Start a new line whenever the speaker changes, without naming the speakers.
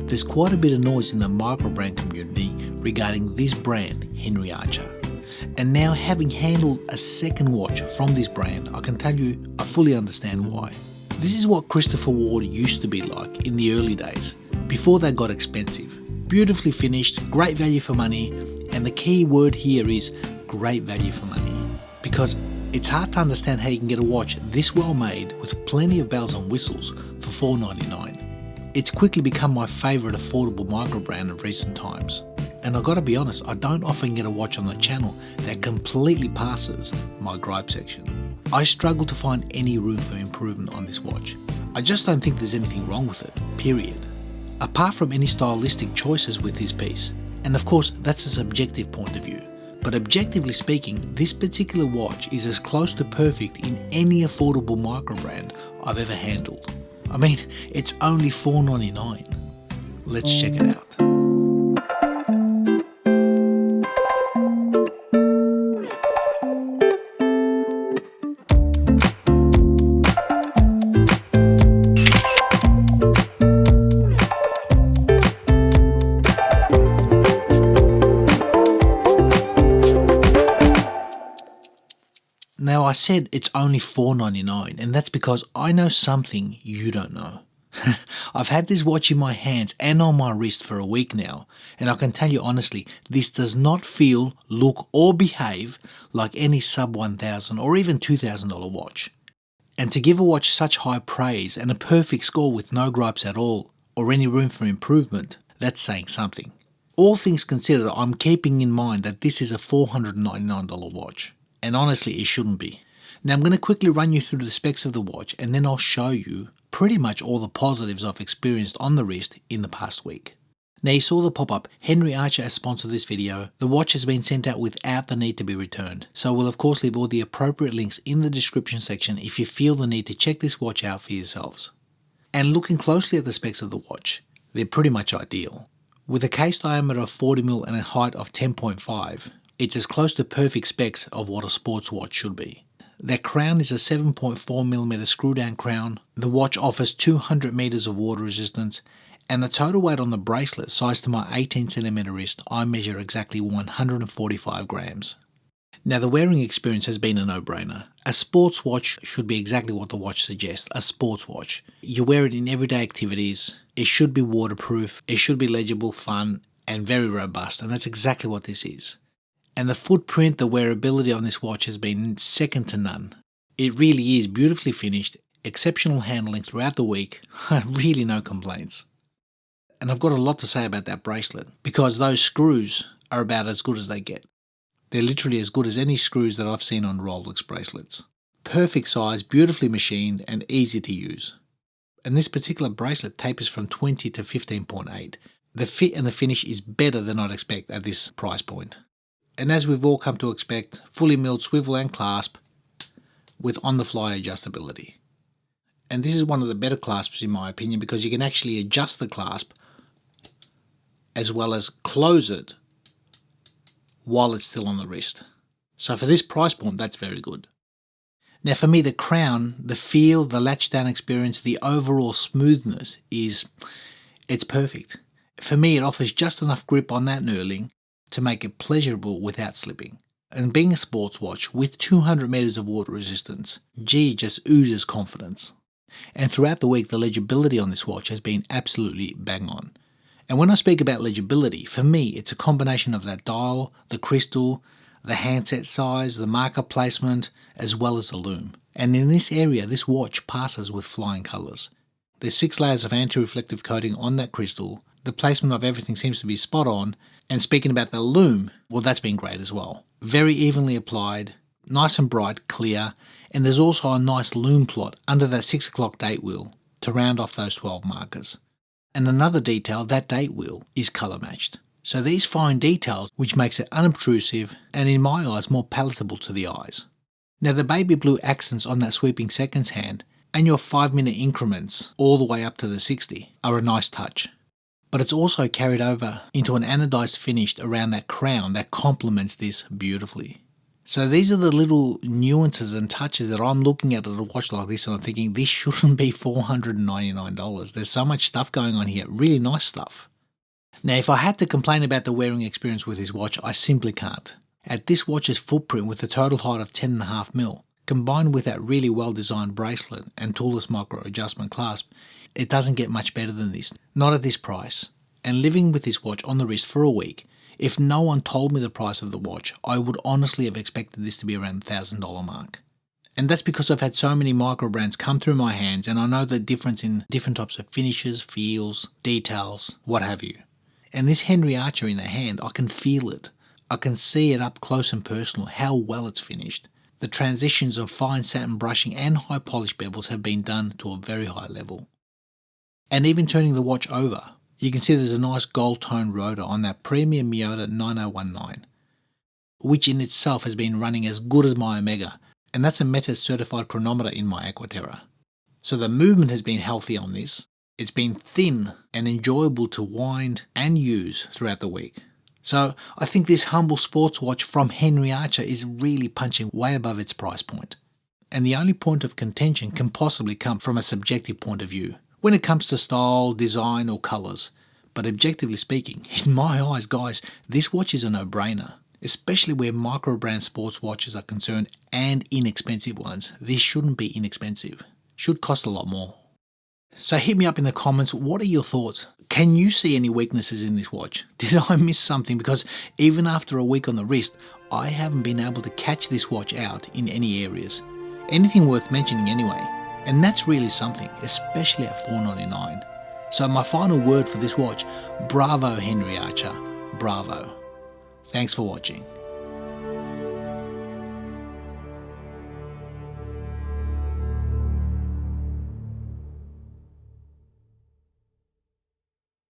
there's quite a bit of noise in the micro brand community regarding this brand, Henry Archer. And now, having handled a second watch from this brand, I can tell you I fully understand why. This is what Christopher Ward used to be like in the early days, before they got expensive. Beautifully finished, great value for money, and the key word here is great value for money. Because it's hard to understand how you can get a watch this well made with plenty of bells and whistles for $4.99. It's quickly become my favourite affordable micro brand of recent times. And I gotta be honest, I don't often get a watch on the channel that completely passes my gripe section. I struggle to find any room for improvement on this watch. I just don't think there's anything wrong with it, period. Apart from any stylistic choices with this piece. And of course, that's a subjective point of view. But objectively speaking, this particular watch is as close to perfect in any affordable micro brand I've ever handled. I mean, it's only $4.99. Let's check it out. Now, I said it's only $4.99, and that's because I know something you don't know. I've had this watch in my hands and on my wrist for a week now, and I can tell you honestly, this does not feel, look or behave like any sub $1,000 or even $2,000 watch. And to give a watch such high praise and a perfect score with no gripes at all, or any room for improvement, that's saying something. All things considered, I'm keeping in mind that this is a $499 watch. And honestly, it shouldn't be. Now I'm going to quickly run you through the specs of the watch, and then I'll show you pretty much all the positives I've experienced on the wrist in the past week. Now you saw the pop-up, Henry Archer has sponsored this video. The watch has been sent out without the need to be returned. So we'll of course leave all the appropriate links in the description section if you feel the need to check this watch out for yourselves. And looking closely at the specs of the watch, they're pretty much ideal. With a case diameter of 40mm and a height of 10.5, it's as close to perfect specs of what a sports watch should be. Their crown is a 7.4mm screw down crown. The watch offers 200 meters of water resistance, and the total weight on the bracelet, sized to my 18cm wrist, I measure exactly 145 grams. Now the wearing experience has been a no-brainer. A sports watch should be exactly what the watch suggests, a sports watch. You wear it in everyday activities, it should be waterproof, it should be legible, fun, and very robust, and that's exactly what this is. And the footprint, the wearability on this watch has been second to none. It really is beautifully finished, exceptional handling throughout the week, really no complaints. And I've got a lot to say about that bracelet, because those screws are about as good as they get. They're literally as good as any screws that I've seen on Rolex bracelets. Perfect size, beautifully machined, and easy to use. And this particular bracelet tapers from 20 to 15.8. The fit and the finish is better than I'd expect at this price point. And as we've all come to expect, fully milled swivel and clasp with on-the-fly adjustability. And this is one of the better clasps in my opinion, because you can actually adjust the clasp as well as close it while it's still on the wrist. So for this price point, that's very good. Now for me, the crown, the feel, the latch down experience, the overall smoothness it's perfect. For me, it offers just enough grip on that knurling to make it pleasurable without slipping. And being a sports watch with 200 meters of water resistance, gee, just oozes confidence. And throughout the week, the legibility on this watch has been absolutely bang on. And when I speak about legibility, for me, it's a combination of that dial, the crystal, the handset size, the marker placement, as well as the lume. And in this area, this watch passes with flying colors. There's 6 layers of anti-reflective coating on that crystal. The placement of everything seems to be spot on. And speaking about the lume, well, that's been great as well. Very evenly applied, nice and bright, clear, and there's also a nice lume plot under that 6 o'clock date wheel to round off those 12 markers. And another detail, that date wheel is colour matched. So these fine details, which makes it unobtrusive and in my eyes more palatable to the eyes. Now the baby blue accents on that sweeping seconds hand and your 5-minute increments all the way up to the 60 are a nice touch. But it's also carried over into an anodized finish around that crown that complements this beautifully. So these are the little nuances and touches that I'm looking at a watch like this and I'm thinking this shouldn't be $499. There's so much stuff going on here, really nice stuff. Now if I had to complain about the wearing experience with this watch, I simply can't. At this watch's footprint with a total height of 10.5mm, combined with that really well designed bracelet and toolless micro adjustment clasp, it doesn't get much better than this, not at this price. And living with this watch on the wrist for a week, if no one told me the price of the watch, I would honestly have expected this to be around the $1,000 mark. And that's because I've had so many micro brands come through my hands and I know the difference in different types of finishes, feels, details, what have you. And this Henry Archer in the hand, I can feel it. I can see it up close and personal, how well it's finished. The transitions of fine satin brushing and high polish bevels have been done to a very high level. And even turning the watch over, you can see there's a nice gold toned rotor on that premium Miyota 9019, which in itself has been running as good as my Omega, and that's a Meta certified chronometer in my Aquaterra. So the movement has been healthy on this. It's been thin and enjoyable to wind and use throughout the week. So I think this humble sports watch from Henry Archer is really punching way above its price point. And the only point of contention can possibly come from a subjective point of view, when it comes to style, design or colours. But objectively speaking, in my eyes guys, this watch is a no-brainer. Especially where micro-brand sports watches are concerned and inexpensive ones. This shouldn't be inexpensive. Should cost a lot more. So hit me up in the comments, what are your thoughts? Can you see any weaknesses in this watch? Did I miss something? Because even after a week on the wrist, I haven't been able to catch this watch out in any areas. Anything worth mentioning anyway. And that's really something, especially at $499. So my final word for this watch, bravo Henry Archer, bravo. Thanks for watching.